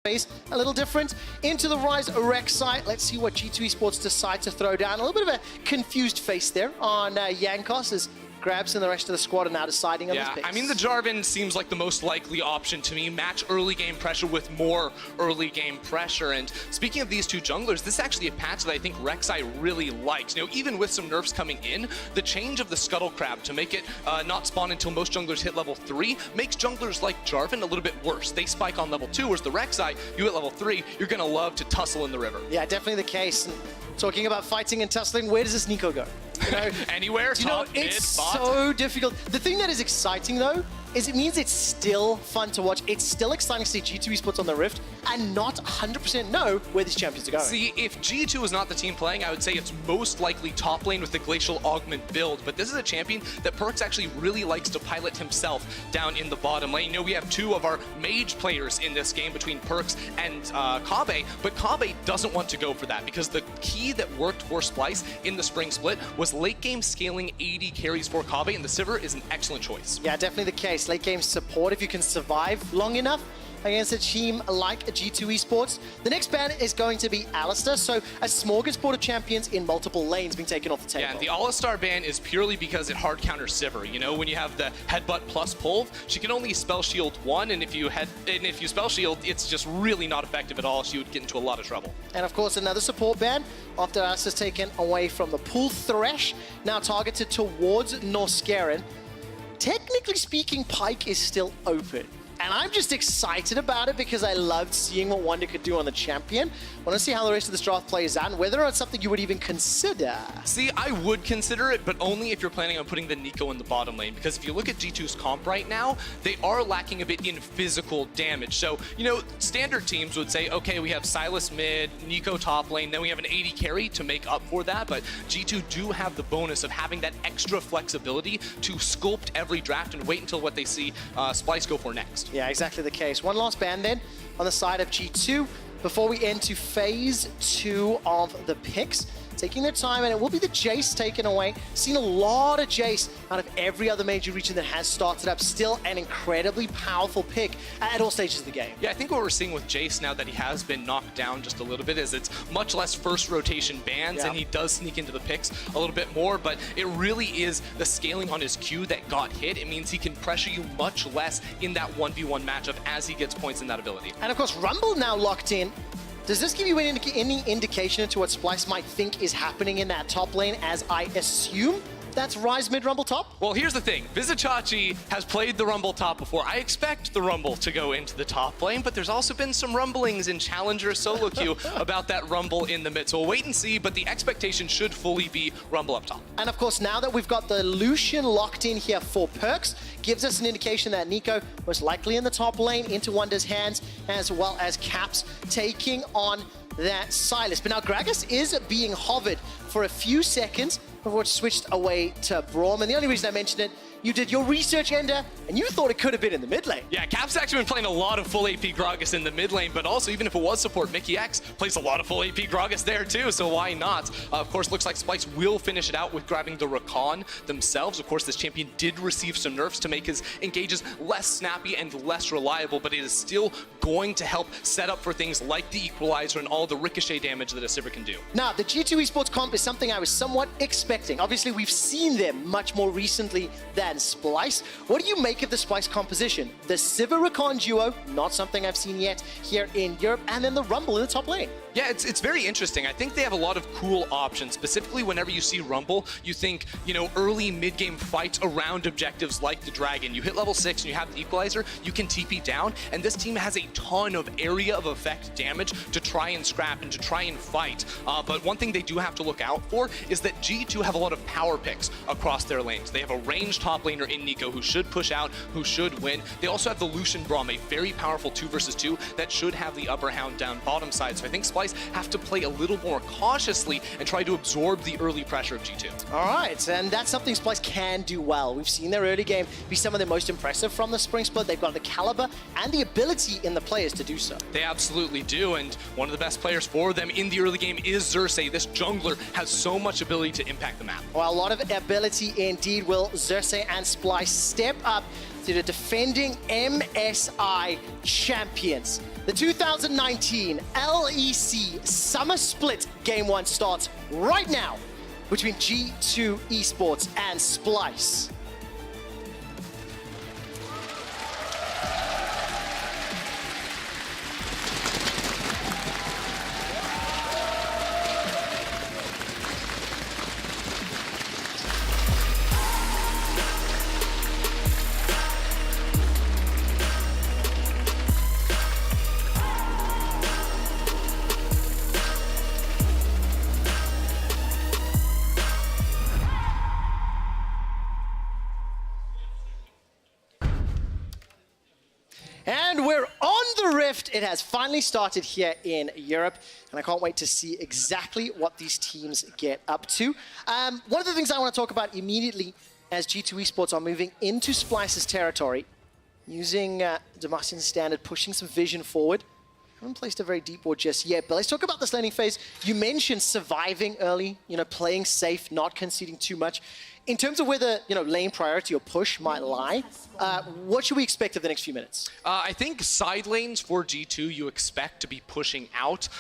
phase a little different. Into the Rise Rek'Sai. Let's see what G2 Esports decide to throw down. A little bit of a confused face there on Jankos as Grabs and the rest of the squad are now deciding on this pick. I mean, the Jarvan seems like the most likely option to me. Match early game pressure with more early game pressure. And speaking of these two junglers, this is actually a patch that I think Rek'Sai really likes. You know, even with some nerfs coming in, the change of the Scuttle Crab to make it not spawn until most junglers hit level 3 makes junglers like Jarvan a little bit worse. They spike on level 2, whereas the Rek'Sai, you hit level 3, you're going to love to tussle in the river. Yeah, definitely the case. And talking about fighting and tussling, where does this Nico go? You know, anywhere, top, it's mid, so difficult. The thing that is exciting though is it means it's still fun to watch. It's still exciting to see G2 Esports on the Rift and not 100% know where these champions are going. See, if G2 is not the team playing, I would say it's most likely top lane with the Glacial Augment build, but this is a champion that Perkz actually really likes to pilot himself down in the bottom lane. You know, we have two of our mage players in this game between Perkz and Kobbe, but Kobbe doesn't want to go for that because the key that worked for Splyce in the spring split was late game scaling 80 carries for Kobbe, and the Sivir is an excellent choice. Yeah, definitely the case. Late game support, if you can survive long enough against a team like G2 Esports. The next ban is going to be Alistar, so a smorgasbord of champions in multiple lanes being taken off the table. Yeah, and the Alistar ban is purely because it hard counters Sivir. You know, when you have the headbutt plus pull, she can only spell shield 1, and if you spell shield, it's just really not effective at all. She would get into a lot of trouble. And of course, another support ban after Alistar's taken away from the pool. Thresh now targeted towards Norscarin. Technically speaking, Pyke is still open. And I'm just excited about it because I loved seeing what Wonder could do on the champion. I want to see how the rest of this draft plays out and whether or not it's something you would even consider. See, I would consider it, but only if you're planning on putting the Nico in the bottom lane. Because if you look at G2's comp right now, they are lacking a bit in physical damage. So, you know, standard teams would say, okay, we have Sylas mid, Nico top lane, then we have an 80 carry to make up for that. But G2 do have the bonus of having that extra flexibility to sculpt every draft and wait until what they see Splyce go for next. Yeah, exactly the case. One last ban then on the side of G2 before we end to phase 2 of the picks. Taking their time, and it will be the Jace taken away. Seen a lot of Jace out of every other major region that has started up. Still an incredibly powerful pick at all stages of the game. Yeah, I think what we're seeing with Jace now that he has been knocked down just a little bit is it's much less first rotation bans, and he does sneak into the picks a little bit more, but it really is the scaling on his Q that got hit. It means he can pressure you much less in that 1v1 matchup as he gets points in that ability. And of course, Rumble now locked in. Does this give you any indication into what Splyce might think is happening in that top lane, as I assume that's Rise mid Rumble top? Well, here's the thing. Vizichachi has played the Rumble top before. I expect the Rumble to go into the top lane, but there's also been some rumblings in Challenger solo queue about that Rumble in the mid. So we'll wait and see, but the expectation should fully be Rumble up top. And of course, now that we've got the Lucian locked in here for Perkz, gives us an indication that Nico was likely in the top lane into Wonder's hands, as well as Caps taking on that Sylas. But now Gragas is being hovered for a few seconds before it switched away to Braum. And the only reason I mentioned it, you did your research, Ender, and you thought it could have been in the mid lane. Yeah, Cap's actually been playing a lot of full AP Gragas in the mid lane, but also even if it was support, Mickey X plays a lot of full AP Gragas there too, so why not? Of course, looks like Splyce will finish it out with grabbing the Rakan themselves. Of course, this champion did receive some nerfs to make his engages less snappy and less reliable, but it is still going to help set up for things like the Equalizer and all the ricochet damage that a Sivir can do. Now, the G2 Esports comp is something I was somewhat expecting. Obviously, we've seen them much more recently than Splyce. What do you make of the Splyce composition? The Sivir Rakan duo, not something I've seen yet here in Europe, and then the Rumble in the top lane. Yeah, it's very interesting. I think they have a lot of cool options. Specifically, whenever you see Rumble, you think, you know, early mid-game fights around objectives like the Dragon. You hit level 6 and you have the Equalizer, you can TP down, and this team has a ton of area of effect damage to try and scrap and to try and fight. But one thing they do have to look out for is that G2 have a lot of power picks across their lanes. They have a ranged top laner in Nico who should push out, who should win. They also have the Lucian Braum, a very powerful 2 versus 2 that should have the upper hand down bottom side. So I think Splyce have to play a little more cautiously and try to absorb the early pressure of G2. All right, and that's something Splyce can do well. We've seen their early game be some of the most impressive from the spring split. They've got the caliber and the ability in the players to do so. They absolutely do, and one of the best players for them in the early game is Xerxes. This jungler has so much ability to impact the map. Well, a lot of ability indeed. Will Xerxes and Splyce step up the defending MSI champions. The 2019 LEC Summer Split Game 1 starts right now between G2 eSports and Splyce. And we're on the Rift. It has finally started here in Europe, and I can't wait to see exactly what these teams get up to. One of the things I want to talk about immediately as G2 Esports are moving into Splyce's territory, using Demacian's standard, pushing some vision forward. Haven't placed a very deep ward just yet, but let's talk about this laning phase. You mentioned surviving early, playing safe, not conceding too much. In terms of where the lane priority or push might lie, what should we expect of the next few minutes? I think side lanes for G2 you expect to be pushing out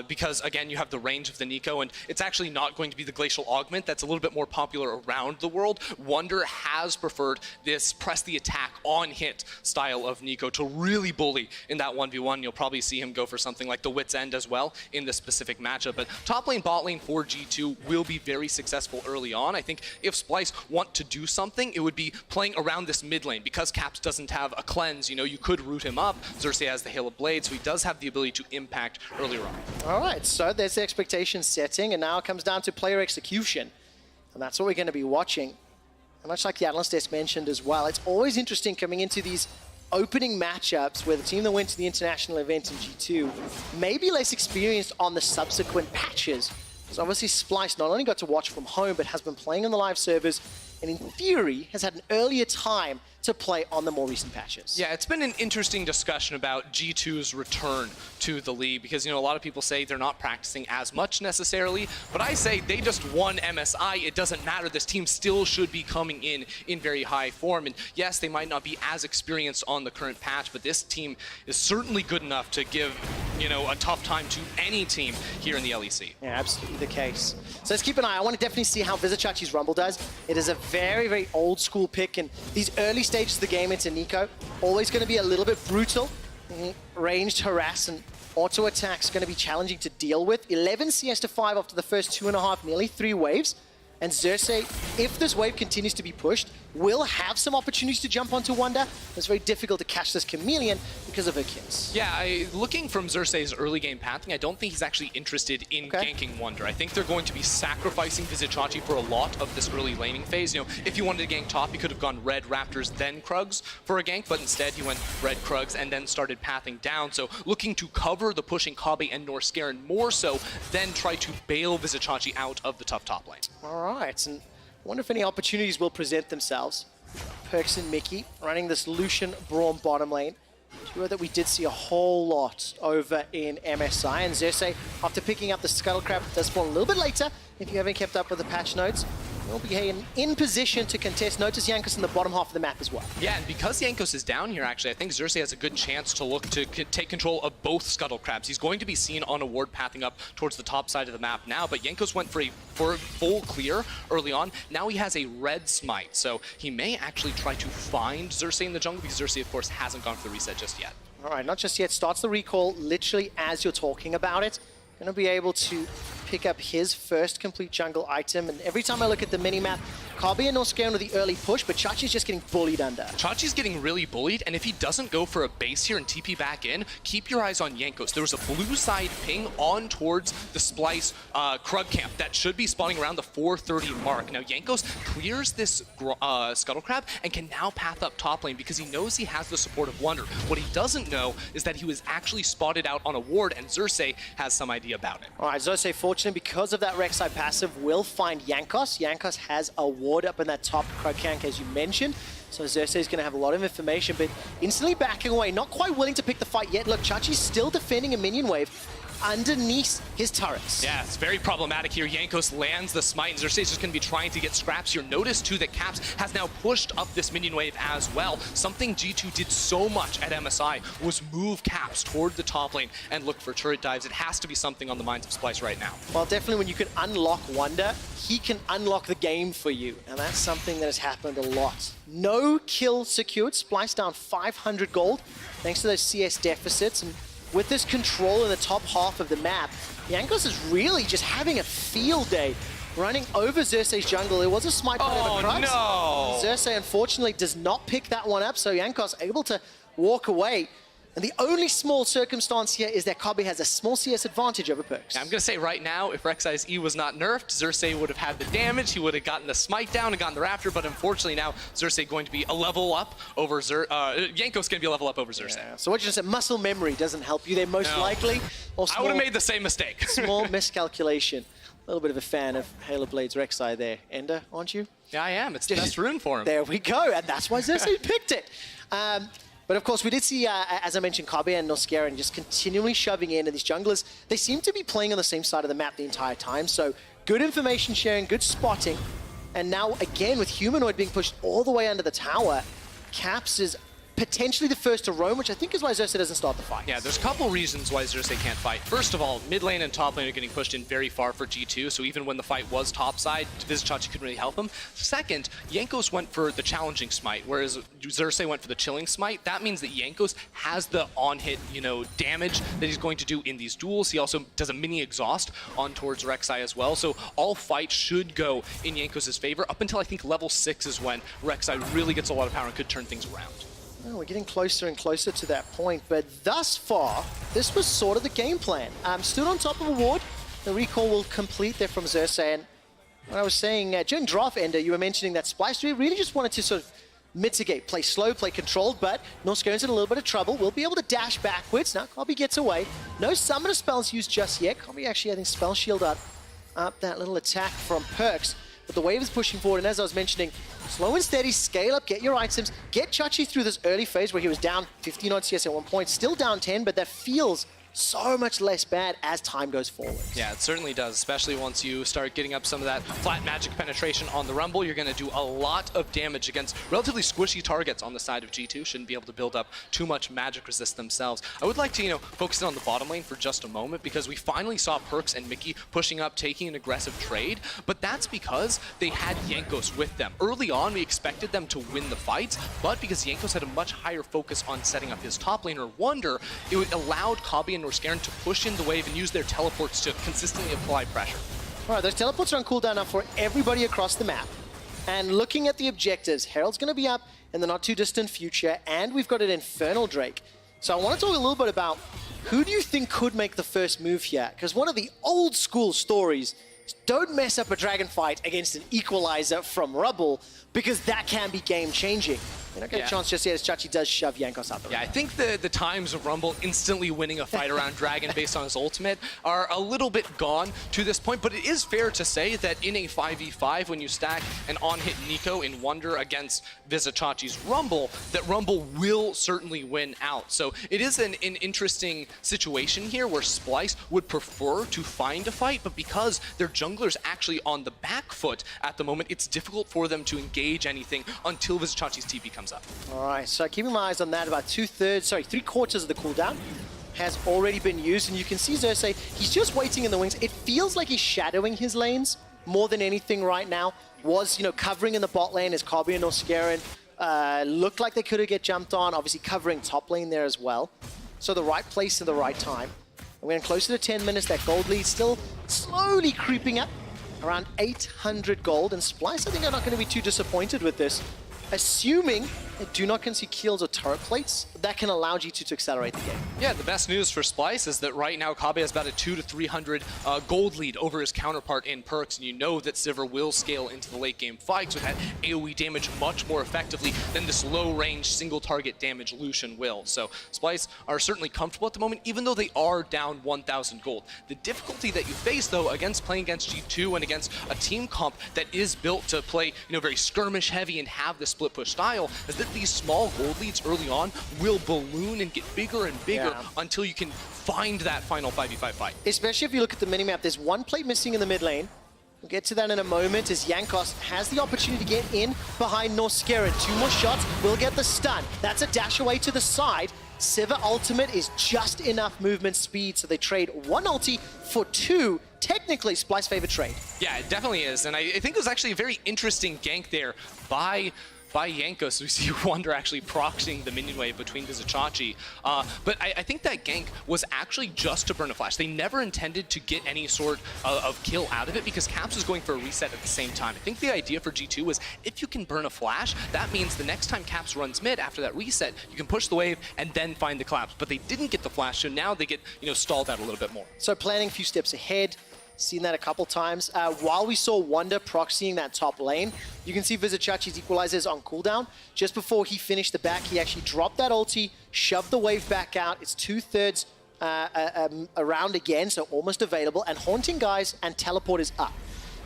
because, again, you have the range of the Nico, and it's actually not going to be the Glacial Augment that's a little bit more popular around the world. Wunder has preferred this press the attack on hit style of Nico to really bully in that 1v1. You'll probably see him go for something like the Wit's End as well in this specific matchup. But top lane, bot lane for G2 will be very successful early on. I think if Splyce want to do something, it would be playing around this mid lane. Because Caps doesn't have a cleanse, you could root him up. Xerxes has the Hail of Blade, so he does have the ability to impact earlier on. All right, so there's the expectation setting, and now it comes down to player execution. And that's what we're going to be watching. And much like the analyst desk mentioned as well, it's always interesting coming into these opening matchups where the team that went to the international event in G2 may be less experienced on the subsequent patches. Because obviously Splyce not only got to watch from home, but has been playing on the live servers, and in theory has had an earlier time to play on the more recent patches. Yeah, it's been an interesting discussion about G2's return to the league because, a lot of people say they're not practicing as much necessarily, but I say they just won MSI. It doesn't matter. This team still should be coming in very high form. And yes, they might not be as experienced on the current patch, but this team is certainly good enough to give, a tough time to any team here in the LEC. Yeah, absolutely the case. So let's keep an eye. I want to definitely see how Vizichachi's Rumble does. It is a very, very old school pick, and these early stages of the game into Nico, always going to be a little bit brutal. Ranged harass and auto attacks going to be challenging to deal with. 11 CS to 5 after the first 2.5, nearly 3 waves. And Xerxes, if this wave continues to be pushed, will have some opportunities to jump onto Wunder. It's very difficult to catch this chameleon because of her kills. Yeah, looking from Xerxes' early game pathing, I don't think he's actually interested in ganking Wunder. I think they're going to be sacrificing Vizichachi for a lot of this early laning phase. If he wanted to gank top, he could have gone red Raptors, then Krugs for a gank, but instead he went red Krugs and then started pathing down. So looking to cover the pushing Kabe and Norskeren more so, then try to bail Vizichachi out of the tough top lane. All right, and I wonder if any opportunities will present themselves. Perkz and Mickey running this Lucian Braum bottom lane. Duo that we did see a whole lot over in MSI. And Xerxes, after picking up the Scuttle Crab, does spawn a little bit later. If you haven't kept up with the patch notes, will be in position to contest. Notice Jankos in the bottom half of the map as well. Yeah, and because Jankos is down here, actually, I think Xerxes has a good chance to look to take control of both Scuttle Crabs. He's going to be seen on a ward pathing up towards the top side of the map now, but Jankos went for a full clear early on. Now he has a red smite, so he may actually try to find Xerxes in the jungle because Xerxes, of course, hasn't gone for the reset just yet. All right, not just yet. Starts the recall literally as you're talking about it. Going to be able to pick up his first complete jungle item. And every time I look at the minimap, Kabe and Norskeren with the early push, but Chachi's just getting bullied under. Chachi's getting really bullied, and if he doesn't go for a base here and TP back in, keep your eyes on Jankos. There was a blue side ping on towards the Splyce Krug camp that should be spawning around the 430 mark. Now Jankos clears this Scuttle Crab and can now path up top lane because he knows he has the support of Wunder. What he doesn't know is that he was actually spotted out on a ward, and Xerxes has some idea about it. All right, Xerxes, fortunate because of that Rek'Sai passive, will find Jankos. Jankos has a ward up in that top Krug camp, as you mentioned. So Xerxes is going to have a lot of information, but instantly backing away, not quite willing to pick the fight yet. Look, Chachi's still defending a minion wave. underneath his turrets. Yeah, it's very problematic here. Jankos lands the smite, and Xerxes is going to be trying to get scraps here. Notice, too, that Caps has now pushed up this minion wave as well. Something G2 did so much at MSI was move Caps toward the top lane and look for turret dives. It has to be something on the minds of Splyce right now. Well, definitely when you can unlock Wonder, he can unlock the game for you, and that's something that has happened a lot. No kill secured, Splyce down 500 gold, thanks to those CS deficits, and with this control in the top half of the map, Jankos is really just having a field day, running over Xerxes' jungle. There was a smite by the Crux. No! Xerxes, unfortunately, does not pick that one up, so Jankos able to walk away. And the only small circumstance here is that Kabi has a small CS advantage over Perks. Yeah, I'm going to say right now, if Rek'Sai's E was not nerfed, Xerxes would have had the damage, he would have gotten the smite down and gotten the Raptor, but unfortunately now, Xerxes going to be a level up over Jankos going to be a level up over Xerxes. Yeah. So what you just said, muscle memory doesn't help you there most likely. Or I would have made the same mistake. Small miscalculation. A little bit of a fan of Halo Blade's Rek'Sai there. Ender, aren't you? Yeah, I am. It's the best rune for him. There we go, and that's why Xerxes picked it. But of course, we did see, as I mentioned, Kabe and Noskeren just continually shoving in, and these junglers, they seem to be playing on the same side of the map the entire time. So good information sharing, good spotting. And now, again, with Humanoid being pushed all the way under the tower, Caps is potentially the first to roam, which I think is why Xerxes doesn't start the fight. Yeah, there's a couple reasons why Xerxes can't fight. First of all, mid lane and top lane are getting pushed in very far for G2, so even when the fight was topside, Vizicsacsi couldn't really help him. Second, Jankos went for the challenging smite, whereas Xerxes went for the chilling smite. That means that Jankos has the on-hit, damage that he's going to do in these duels. He also does a mini exhaust on towards Rek'Sai as well, so all fights should go in Jankos' favor up until I think level 6 is when Rek'Sai really gets a lot of power and could turn things around. Well, we're getting closer and closer to that point, but thus far, this was sort of the game plan. Stood on top of a ward, the recall will complete there from Xerxes, and what I was saying, during draft, Ender, you were mentioning that Splyce really just wanted to sort of mitigate, play slow, play controlled, but Norskeren's in a little bit of trouble. We'll be able to dash backwards. Now Kabi gets away. No summoner spells used just yet. Kabi actually, I think, spell shield up that little attack from Perks. But the wave is pushing forward, and as I was mentioning, slow and steady, scale up, get your items, get Chachi through this early phase where he was down 15 on CS at one point, still down 10, but that feels so much less bad as time goes forward. Yeah, it certainly does, especially once you start getting up some of that flat magic penetration on the Rumble. You're going to do a lot of damage against relatively squishy targets on the side of G2. Shouldn't be able to build up too much magic resist themselves. I would like to, focus in on the bottom lane for just a moment, because we finally saw Perks and Mickey pushing up, taking an aggressive trade, but that's because they had Jankos with them. Early on, we expected them to win the fights, but because Jankos had a much higher focus on setting up his top laner Wonder, it allowed Kabi and Norskeran to push in the wave and use their teleports to consistently apply pressure. All right, those teleports are on cooldown now for everybody across the map. And looking at the objectives, Herald's going to be up in the not too distant future, and we've got an Infernal Drake. So I want to talk a little bit about who do you think could make the first move here? Because one of the old school stories is don't mess up a dragon fight against an equalizer from Rubble, because that can be game changing. You don't get a chance just yet as Chachi does shove Jankos out the ring. Yeah, I think the times of Rumble instantly winning a fight around Dragon based on his ultimate are a little bit gone to this point, but it is fair to say that in a 5v5, when you stack an on-hit Nico in Wonder against Vizicsacsi's Rumble, that Rumble will certainly win out. So it is an interesting situation here where Splyce would prefer to find a fight, but because their jungler's actually on the back foot at the moment, it's difficult for them to engage anything until Vizicsacsi's TP comes up. All right, so keeping my eyes on that, about 3/4 of the cooldown has already been used, and you can see Xerxes, he's just waiting in the wings. It feels like he's shadowing his lanes more than anything right now. Was, covering in the bot lane as Kabi and Noskeren looked like they could get jumped on, obviously covering top lane there as well. So the right place at the right time. We're getting closer to 10 minutes, that gold lead still slowly creeping up, around 800 gold, and Splyce, I think, are not going to be too disappointed with this. Assuming they do not concede kills or turret plates, that can allow G2 to accelerate the game. Yeah, the best news for Splyce is that right now Kabe has about a 200 to 300 gold lead over his counterpart in Perks, and you know that Sivir will scale into the late game fights with that AoE damage much more effectively than this low range single target damage Lucian will. So Splyce are certainly comfortable at the moment, even though they are down 1,000 gold. The difficulty that you face, though, against playing against G2 and against a team comp that is built to play, very skirmish heavy and have this split push style, is that these small gold leads early on will balloon and get bigger and bigger until you can find that final 5v5 fight. Especially if you look at the minimap, there's one plate missing in the mid lane. We'll get to that in a moment as Jankos has the opportunity to get in behind Norskerin. 2 more shots will get the stun. That's a dash away to the side. Sivir ultimate is just enough movement speed, so they trade 1 ulti for 2. Technically, Splyce's favorite trade. Yeah, it definitely is. And I think it was actually a very interesting gank there by Jankos. We see Wonder actually proxying the minion wave between Vizicachi. But I think that gank was actually just to burn a flash. They never intended to get any sort of kill out of it because Caps was going for a reset at the same time. I think the idea for G2 was if you can burn a flash, that means the next time Caps runs mid after that reset, you can push the wave and then find the collapse. But they didn't get the flash, so now they get stalled out a little bit more. So planning a few steps ahead. Seen that a couple times. While we saw Wonder proxying that top lane, you can see Vizicachi's equalizers on cooldown. Just before he finished the back, he actually dropped that ulti, shoved the wave back out. It's 2/3 around again, so almost available. And Haunting Guys and Teleport is up.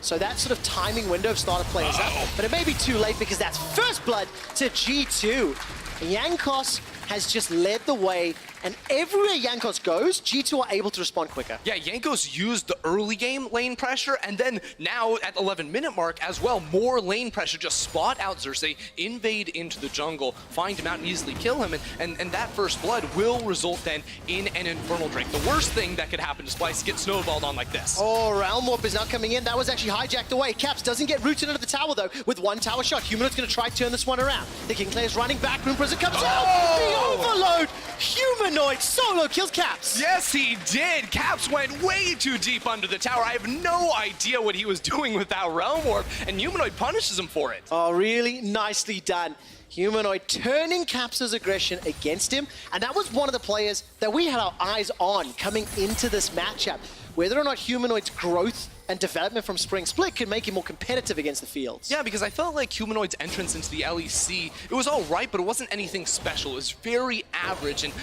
So that sort of timing window of starter play is up. But it may be too late because that's first blood to G2. Jankos has just led the way, and everywhere Jankos goes, G2 are able to respond quicker. Yeah, Jankos used the early game lane pressure, and then now at 11-minute mark as well, more lane pressure. Just spot out Xerxes, invade into the jungle, find him out and easily kill him, and that first blood will result then in an Infernal Drake. The worst thing that could happen to Splyce is get snowballed on like this. Oh, Realm Warp is now coming in. That was actually hijacked away. Caps doesn't get rooted into the tower though, with 1 tower shot. Humanoid's going to try to turn this one around. The Kingslayer is running back, Rune Prison comes out! The overload! Humanoid solo kills Caps! Yes, he did! Caps went way too deep under the tower. I have no idea what he was doing with that Realm Warp, and Humanoid punishes him for it. Oh, really nicely done. Humanoid turning Caps' aggression against him, and that was one of the players that we had our eyes on coming into this matchup. Whether or not Humanoid's growth and development from Spring Split could make him more competitive against the fields. Yeah, because I felt like Humanoid's entrance into the LEC, it was all right, but it wasn't anything special. It was very average, and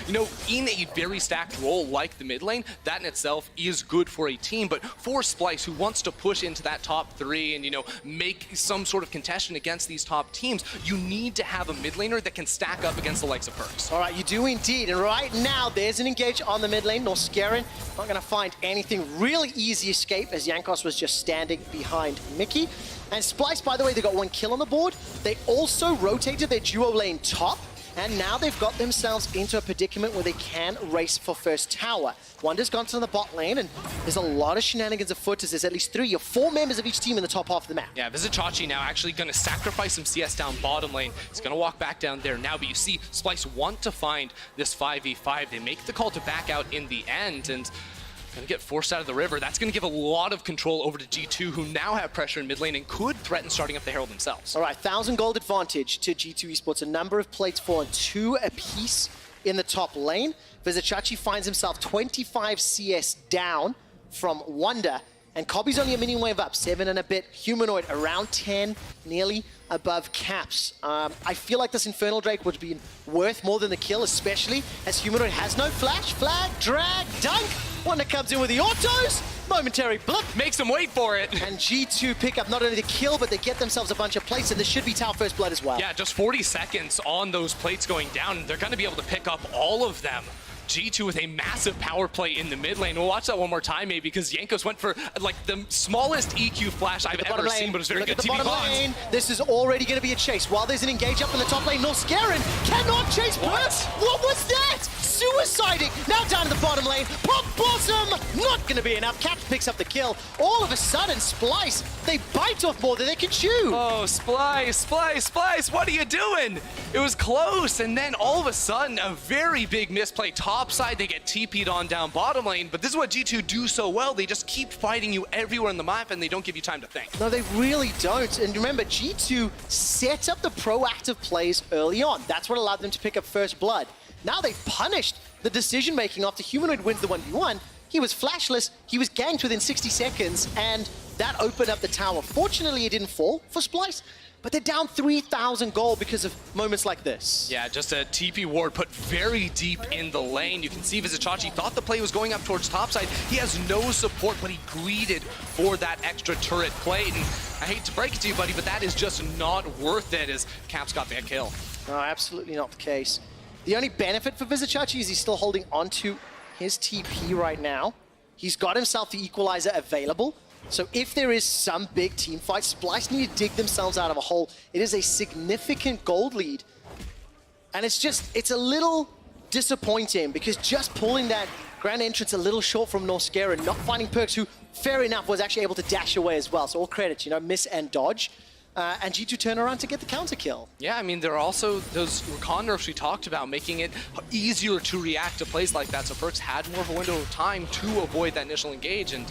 in a very stacked role like the mid lane, that in itself is good for a team, but for Splyce, who wants to push into that top 3 and, make some sort of contention against these top teams, you need to have a mid laner that can stack up against the likes of Perks. All right, you do indeed, and right now, there's an engage on the mid lane. Norskerin not gonna find anything. Really easy escape as Jankos was just standing behind Mickey. And Splyce, by the way, they got 1 kill on the board. They also rotated their duo lane top, and now they've got themselves into a predicament where they can race for first tower. Wonder's gone to the bot lane, and there's a lot of shenanigans afoot as there's at least 3 or 4 members of each team in the top half of the map. Yeah, Vizicachi now actually going to sacrifice some CS down bottom lane. He's going to walk back down there now, but you see Splyce want to find this 5v5. They make the call to back out in the end, and going to get forced out of the river. That's going to give a lot of control over to G2, who now have pressure in mid lane and could threaten starting up the Herald themselves. All right, 1,000 gold advantage to G2 Esports. A number of plates for 2 apiece in the top lane. Vizicachi finds himself 25 CS down from Wonder, and Cobby's only a minion wave up, 7 and a bit. Humanoid around 10, nearly above Caps. I feel like this Infernal Drake would be worth more than the kill, especially as Humanoid has no flash, flag, drag, dunk. Wonder comes in with the autos, momentary blip. Makes them wait for it. And G2 pick up not only the kill, but they get themselves a bunch of plates, and this should be Tower First Blood as well. Yeah, just 40 seconds on those plates going down, and they're going to be able to pick up all of them. G2 with a massive power play in the mid lane. We'll watch that one more time, maybe, because Jankos went for like the smallest EQ flash I've ever seen, but it was very good. Bottom lane. This is already going to be a chase. While there's an engage up in the top lane, Norskerin cannot chase Perks. What was that? Suiciding. Now down to the bottom lane. Pop Blossom. Not going to be enough. Caps picks up the kill. All of a sudden, Splyce, they bite off more than they can chew. Oh, Splyce, what are you doing? It was close, and then all of a sudden, a very big misplay. Top side, they get TP'd on down bottom lane, but this is what G2 do so well. They just keep fighting you everywhere on the map, and they don't give you time to think. No, they really don't. And remember, G2 set up the proactive plays early on. That's what allowed them to pick up first blood. Now they've punished the decision-making after Humanoid wins the 1v1. He was flashless, he was ganked within 60 seconds, and that opened up the tower. Fortunately, it didn't fall for Splyce, but they're down 3,000 gold because of moments like this. Yeah, just a TP ward put very deep in the lane. You can see Vizicachi thought the play was going up towards topside. He has no support, but he greeted for that extra turret plate. And I hate to break it to you, buddy, but that is just not worth it as Caps got that kill. No, absolutely not the case. The only benefit for Vizichachi is he's still holding onto his TP right now. He's got himself the equalizer available. So if there is some big team fight, Splyce need to dig themselves out of a hole. It is a significant gold lead. And it's a little disappointing because just pulling that grand entrance a little short from Norskera and not finding Perks, who, fair enough, was actually able to dash away as well. So all credit, you know, miss and dodge. And G2 turn around to get the counter kill. Yeah, I mean, there are also those recon nerfs we talked about, making it easier to react to plays like that. So Perks had more of a window of time to avoid that initial engage, and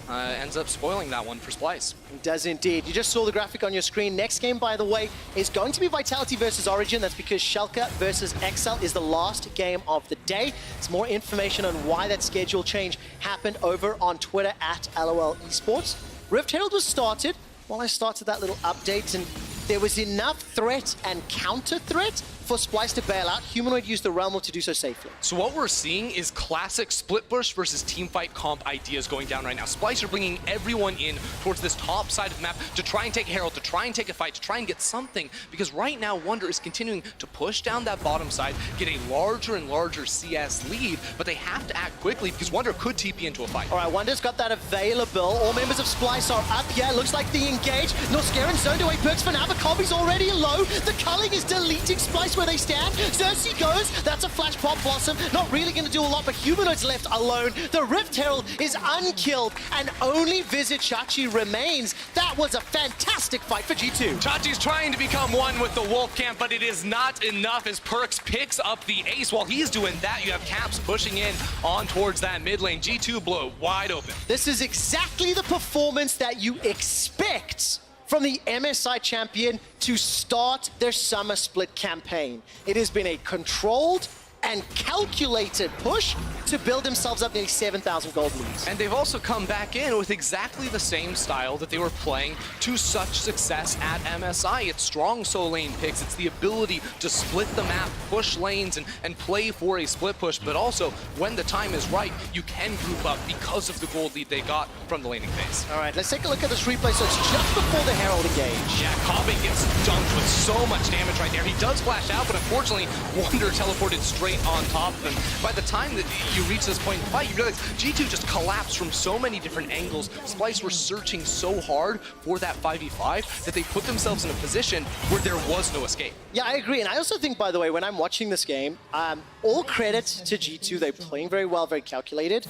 ends up spoiling that one for Splyce. It does indeed. You just saw the graphic on your screen. Next game, by the way, is going to be Vitality versus Origin. That's because Schalke versus Excel is the last game of the day. There's more information on why that schedule change happened over on Twitter at LOL eSports. Rift Herald was started. Well, I started that little update, and there was enough threat and counter threat for Splyce to bail out. Humanoid used the Realm to do so safely. So what we're seeing is classic split push versus teamfight comp ideas going down right now. Splyce are bringing everyone in towards this top side of the map to try and take a Herald, to try and take a fight, to try and get something, because right now Wunder is continuing to push down that bottom side, get a larger and larger CS lead, but they have to act quickly because Wunder could TP into a fight. All right, Wunder's got that available. All members of Splyce are up here. Looks like the engage. Norskera zoned away Perks for now, but Colby's already low. The culling is deleting Splyce where they stand. Xerxes goes. That's a flash pop Blossom. Not really going to do a lot, but Humanoid's left alone. The Rift Herald is unkilled, and only Vizichachi remains. That was a fantastic fight for G2. Chachi's trying to become one with the Wolf Camp, but it is not enough as Perks picks up the ace. While he's doing that, you have Caps pushing in on towards that mid lane. G2 blow wide open. This is exactly the performance that you expect from the MSI champion to start their summer split campaign. It has been a controlled and calculated push to build themselves up nearly 7,000 gold leads. And they've also come back in with exactly the same style that they were playing to such success at MSI. It's strong solo lane picks, it's the ability to split the map, push lanes, and play for a split push, but also when the time is right, you can group up because of the gold lead they got from the laning phase. All right, let's take a look at this replay. So it's just before the Herald engage. Yeah, Kobe gets dunked with so much damage right there. He does flash out, but unfortunately, Wunder teleported straight on top of him. By the time that you reach this point in the fight, you realize G2 just collapsed from so many different angles. Splyce were searching so hard for that 5v5 that they put themselves in a position where there was no escape. Yeah, I agree. And I also think, by the way, when I'm watching this game, all credit to G2. They're playing very well, very calculated.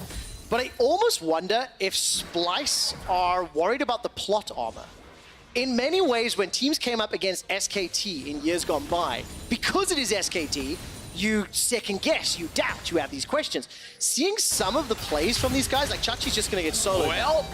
But I almost wonder if Splyce are worried about the plot armor. In many ways, when teams came up against SKT in years gone by, because it is SKT, you second guess, you doubt, you have these questions. Seeing some of the plays from these guys, like Chachi's just gonna get soloed. Well,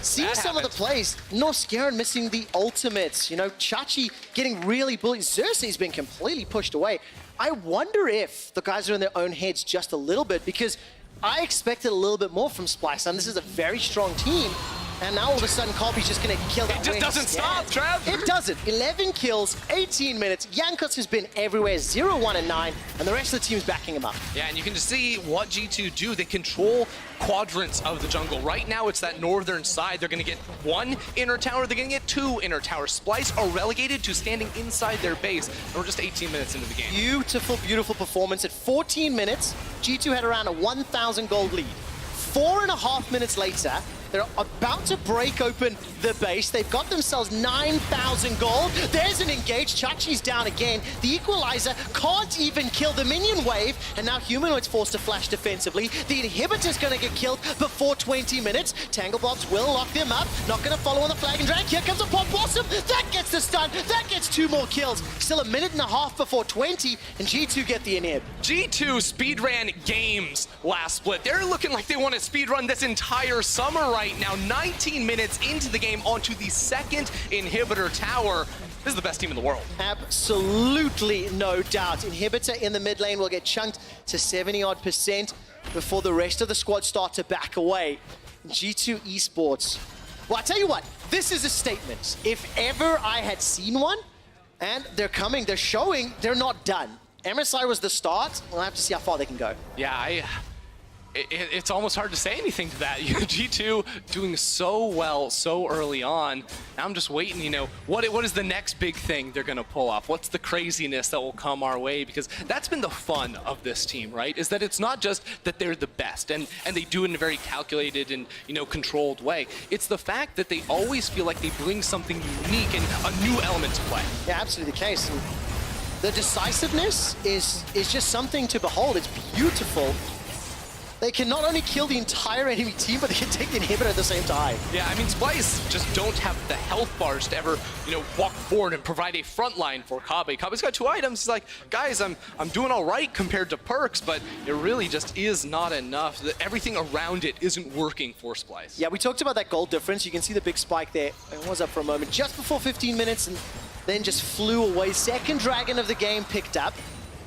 seeing some of the plays, Norskera missing the ultimates, you know, Chachi getting really bullied. Xerxes been completely pushed away. I wonder if the guys are in their own heads just a little bit, because I expected a little bit more from Splyce, and this is a very strong team. And now all of a sudden, Colby's just going to kill that. It just doesn't stop, Trev. It doesn't. 11 kills, 18 minutes. Jankos has been everywhere, 0, 1, and 9, and the rest of the team's backing him up. Yeah, and you can just see what G2 do. They control quadrants of the jungle. Right now, it's that northern side. They're going to get one inner tower. They're going to get two inner towers. Splyce are relegated to standing inside their base, and we're just 18 minutes into the game. Beautiful, beautiful performance. At 14 minutes, G2 had around a 1,000 gold lead. 4.5 minutes later, they're about to break open the base. They've got themselves 9,000 gold. There's an engage. Chachi's down again. The equalizer can't even kill the minion wave. And now Humanoid's forced to flash defensively. The inhibitor's going to get killed before 20 minutes. Tanglebots will lock them up. Not going to follow on the flag and drag. Here comes a pop blossom. That gets the stun. That gets 2 more kills. Still 1.5 minutes before 20. And G2 get the inhib. G2 speedran games last split. They're looking like they want to speedrun this entire summer right now. 19 minutes into the game onto the second inhibitor tower. This is the best team in the world. Absolutely no doubt. Inhibitor in the mid lane will get chunked to 70% before the rest of the squad start to back away. G2 eSports. Well, I tell you what, this is a statement. If ever I had seen one, and they're coming, they're showing, they're not done. MSI was the start. We'll have to see how far they can go. Yeah, it's almost hard to say anything to that. G2 doing so well so early on. Now I'm just waiting, you know, what is the next big thing they're going to pull off? What's the craziness that will come our way? Because that's been the fun of this team, right? Is that it's not just that they're the best and they do it in a very calculated and, you know, controlled way. It's the fact that they always feel like they bring something unique and a new element to play. Yeah, absolutely the case. And the decisiveness is just something to behold. It's beautiful. They can not only kill the entire enemy team, but they can take the inhibitor at the same time. Yeah, I mean, Splyce just don't have the health bars to ever, you know, walk forward and provide a front line for Kobbe. Kobbe's got 2 items. He's like, guys, I'm doing all right compared to Perks, but it really just is not enough. Everything around it isn't working for Splyce. Yeah, we talked about that goal difference. You can see the big spike there. It was up for a moment, just before 15 minutes, and then just flew away. Second dragon of the game picked up.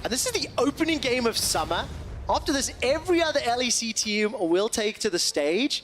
And this is the opening game of Summer. After this, every other LEC team will take to the stage,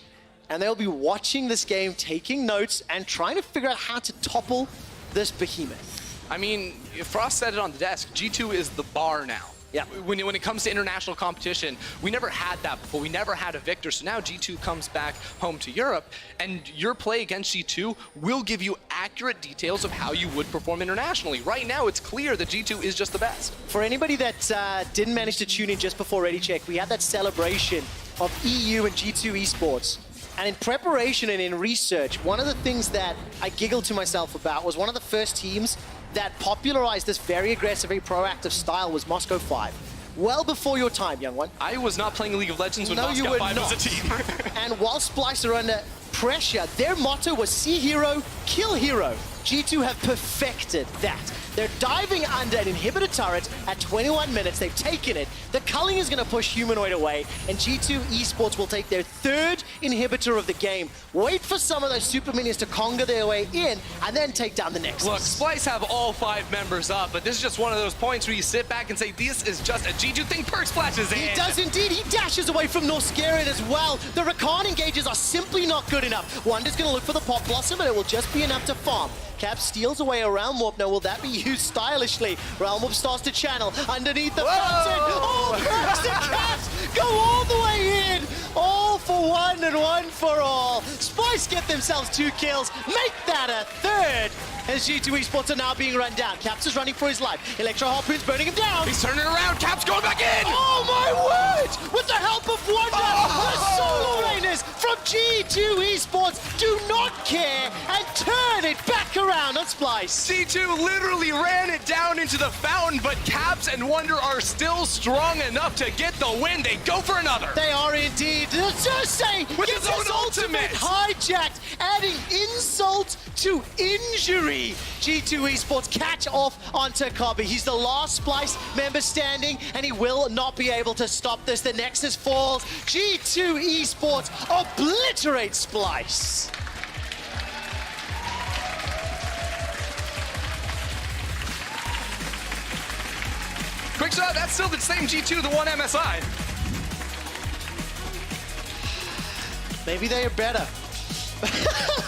and they'll be watching this game, taking notes, and trying to figure out how to topple this behemoth. I mean, Frost said it on the desk, G2 is the bar now. Yeah. When it comes to international competition, we never had that before. We never had a victor. So now G2 comes back home to Europe, and your play against G2 will give you accurate details of how you would perform internationally. Right now, it's clear that G2 is just the best. For anybody that didn't manage to tune in just before Ready Check, we had that celebration of EU and G2 eSports. And in preparation and in research, one of the things that I giggled to myself about was one of the first teams that popularized this very aggressive, very proactive style was Moscow 5. Well before your time, young one. I was not playing League of Legends when No, you Moscow were 5 not. was a team. And while Splyce are under pressure, their motto was see hero, kill hero. G2 have perfected that. They're diving under an inhibitor turret at 21 minutes. They've taken it. The culling is going to push Humanoid away, and G2 eSports will take their 3rd inhibitor of the game. Wait for some of those super minions to conga their way in, and then take down the Nexus. Look, Splyce have all 5 members up, but this is just one of those points where you sit back and say, this is just a G2 thing. Perk splashes in. He does indeed. He dashes away from Norskeren as well. The Rakan engages are simply not good enough. Wonder's going to look for the Pop Blossom, and it will just be enough to farm. Cap steals away a Realm Warp. Now, will that be used stylishly? Realm Warp starts to channel underneath the fountain. Oh, Perks and Caps go all the way in. All for one and one for all. Splyce get themselves 2 kills. Make that a 3rd. As G2 eSports are now being run down. Caps is running for his life. Electro Harpoon's burning him down. He's turning around. Caps going back in. Oh, my word! With the help of Wonder, the solo laners from G2 eSports do not care and turn it back around on Splyce. G2 literally ran it down into the fountain, but Caps and Wonder are still strong enough to get the win. They go for another. They are indeed. Cersei With gets his own his ultimate ultimate. hijacked, adding insult to injury. G2 eSports catch off onto Kobbe. He's the last Splyce member standing, and he will not be able to stop this. The Nexus falls. G2 eSports obliterates Splyce. Quick shot, that's still the same G2, the 1 MSI. Maybe they are better.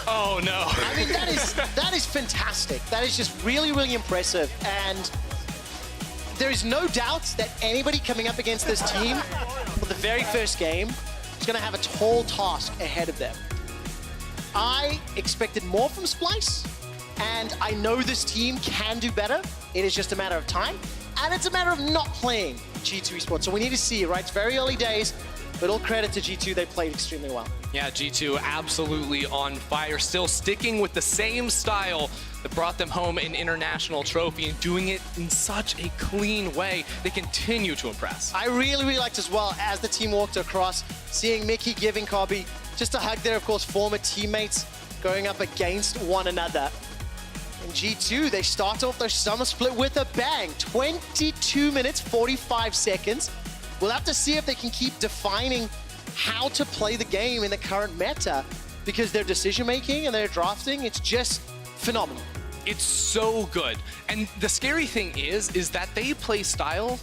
Oh no. I mean, that is fantastic. That is just really, really impressive. And there is no doubt that anybody coming up against this team for the very first game is going to have a tall task ahead of them. I expected more from Splyce, and I know this team can do better. It is just a matter of time, and it's a matter of not playing G2 eSports. So we need to see, right? It's very early days, but all credit to G2. They played extremely well. Yeah, G2 absolutely on fire, still sticking with the same style that brought them home an international trophy and doing it in such a clean way. They continue to impress. I really, really liked as well, as the team walked across, seeing Mickey giving Kobbe just a hug there, of course, former teammates going up against one another. In G2, they start off their summer split with a bang. 22 minutes, 45 seconds. We'll have to see if they can keep defining how to play the game in the current meta, because their decision-making and their drafting, it's just phenomenal. It's so good. And the scary thing is that they play a style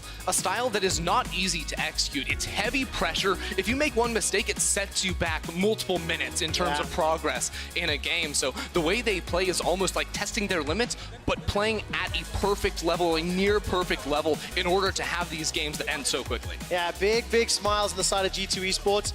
that is not easy to execute. It's heavy pressure. If you make one mistake, it sets you back multiple minutes in terms of progress in a game. So the way they play is almost like testing their limits, but playing at a perfect level, a near perfect level, in order to have these games that end so quickly. Yeah, big smiles on the side of G2 Esports.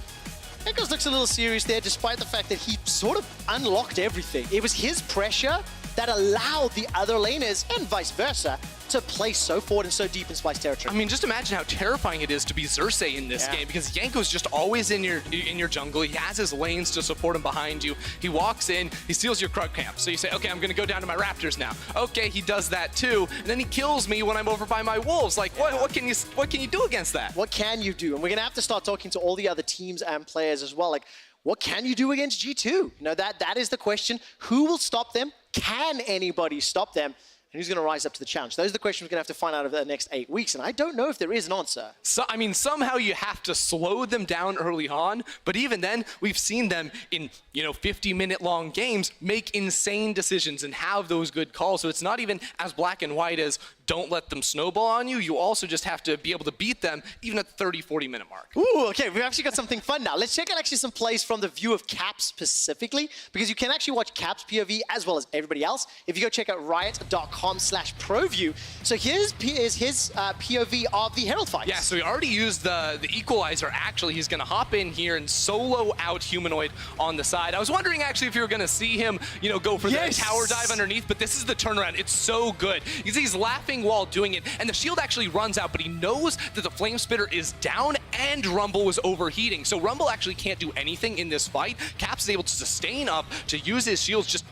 Echoes looks a little serious there, despite the fact that he sort of unlocked everything. It was his pressure that allowed the other laners, and vice versa, to play so forward and so deep in Splyce territory. I mean, just imagine how terrifying it is to be Xerxes in this game, because Yanko's just always in your jungle. He has his lanes to support him behind you. He walks in, he steals your Krug camp. So you say, okay, I'm gonna go down to my Raptors now. Okay, he does that too, and then he kills me when I'm over by my Wolves. Like, what can you do against that? What can you do? And we're gonna have to start talking to all the other teams and players as well. Like, what can you do against G2? You know, that is the question. Who will stop them? Can anybody stop them? And who's going to rise up to the challenge? Those are the questions we're going to have to find out over the next 8 weeks, and I don't know if there is an answer. So, I mean, somehow you have to slow them down early on, but even then, we've seen them in, 50-minute long games make insane decisions and have those good calls. So it's not even as black and white as don't let them snowball on you. You also just have to be able to beat them even at the 30, 40-minute mark. Ooh, okay, we've actually got something fun now. Let's check out actually some plays from the view of Caps specifically, because you can actually watch Caps POV as well as everybody else if you go check out riot.com/ProView. So here's his POV of the Herald fights. Yeah, so he already used the equalizer. Actually, he's going to hop in here and solo out Humanoid on the side. I was wondering actually if you were going to see him, go for the tower dive underneath, but this is the turnaround. It's so good. He's laughing while doing it, and the shield actually runs out, but he knows that the Flame Spitter is down and Rumble was overheating. So Rumble actually can't do anything in this fight. Caps is able to sustain up to use his shields, just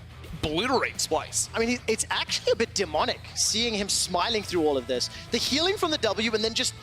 obliterate Splyce. I mean, it's actually a bit demonic seeing him smiling through all of this. The healing from the W and then just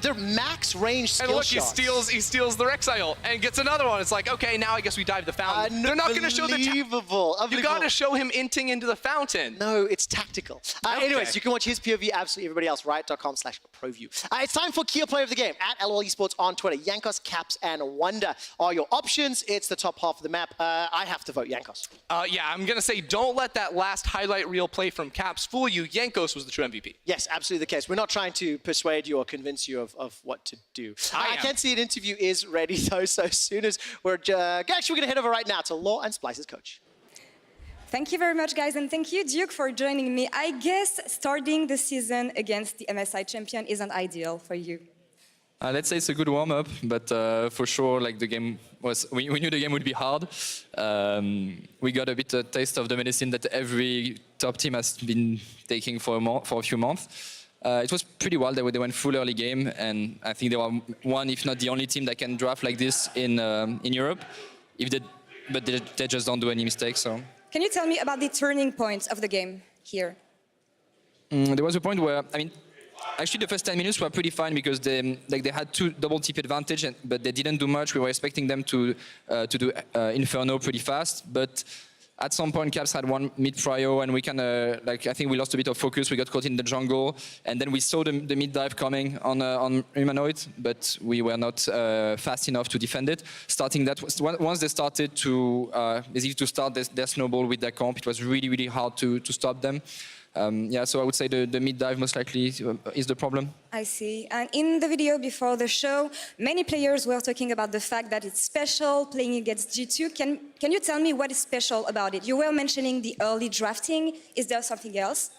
their max range skill and look, shots. he steals the Rek'Sai and gets another one. It's like, okay, now I guess we dive the fountain. They're not going to show the You got to show him inting into the fountain. No, it's tactical. Okay. Anyways, you can watch his POV, absolutely everybody else, riot.com/ProView. It's time for Key Player of the Game at LoL eSports on Twitter. Jankos, Caps, and Wonder are your options. It's the top half of the map. I have to vote Jankos. Yeah, I'm going to say don't let that last highlight reel play from Caps fool you. Jankos was the true MVP. Yes, absolutely the case. We're not trying to persuade you or convince you of what to do. I can see an interview is ready though, so as soon as we're actually we're gonna head over right now to Law and Splyce's coach. Thank you very much, guys, and thank you, Duke, for joining me. I guess starting the season against the MSI champion isn't ideal for you. Let's say it's a good warm-up, but for sure, like the game was, we knew the game would be hard. We got a bit a taste of the medicine that every top team has been taking for a few months. It was pretty wild. They went full early game, and I think they were one, if not the only team that can draft like this in Europe. But they just don't do any mistakes. So. Can you tell me about the turning points of the game here? There was a point where, I mean, actually the first 10 minutes were pretty fine because they had 2 double TP advantage, but they didn't do much. We were expecting them to do Inferno pretty fast, but at some point, Caps had one mid-prio, and we kind of, I think we lost a bit of focus. We got caught in the jungle, and then we saw the mid-dive coming on Humanoid, but we were not fast enough to defend it. Starting that, once they started to, basically to start their snowball with their comp, it was really, really hard to stop them. Yeah, so I would say the mid-dive most likely is the problem. I see. And in the video before the show, many players were talking about the fact that it's special playing against G2. Can you tell me what is special about it? You were mentioning the early drafting. Is there something else?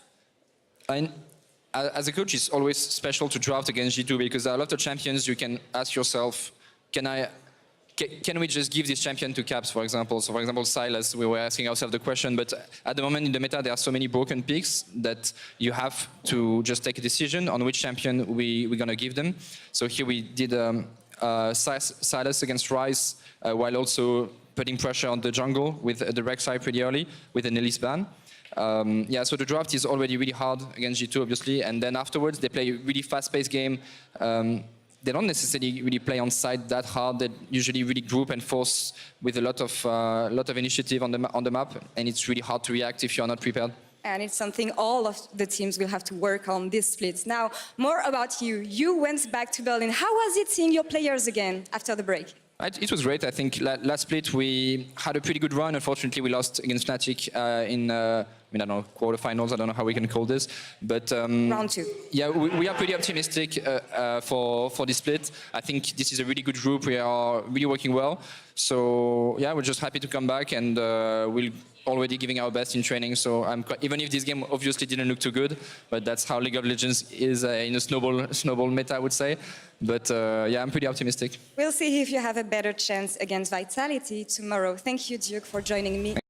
As a coach, it's always special to draft against G2 because there are a lot of champions you can ask yourself, can we just give this champion to Caps, for example? So, for example, Silas, we were asking ourselves the question, but at the moment in the meta, there are so many broken picks that you have to just take a decision on which champion we're going to give them. So here we did Silas against Ryze, while also putting pressure on the jungle with the Rek'Sai pretty early, with an Elise ban. Yeah, so the draft is already really hard against G2, obviously, and then afterwards they play a really fast-paced game. They don't necessarily really play on site that hard. They usually really group and force with a lot of initiative on the map, and it's really hard to react if you're not prepared. And it's something all of the teams will have to work on this split. Now, more about you. You went back to Berlin. How was it seeing your players again after the break? It was great. I think last split we had a pretty good run. Unfortunately, we lost against Fnatic in mean, I don't know, quarterfinals, I don't know how we can call this, but Round 2. yeah, we are pretty optimistic for this split. I think this is a really good group. We are really working well. So yeah, we're just happy to come back, and we'll already giving our best in training. So even if this game obviously didn't look too good, but that's how League of Legends is in a snowball meta, I would say. But yeah, I'm pretty optimistic. We'll see if you have a better chance against Vitality tomorrow. Thank you, Duke, for joining me.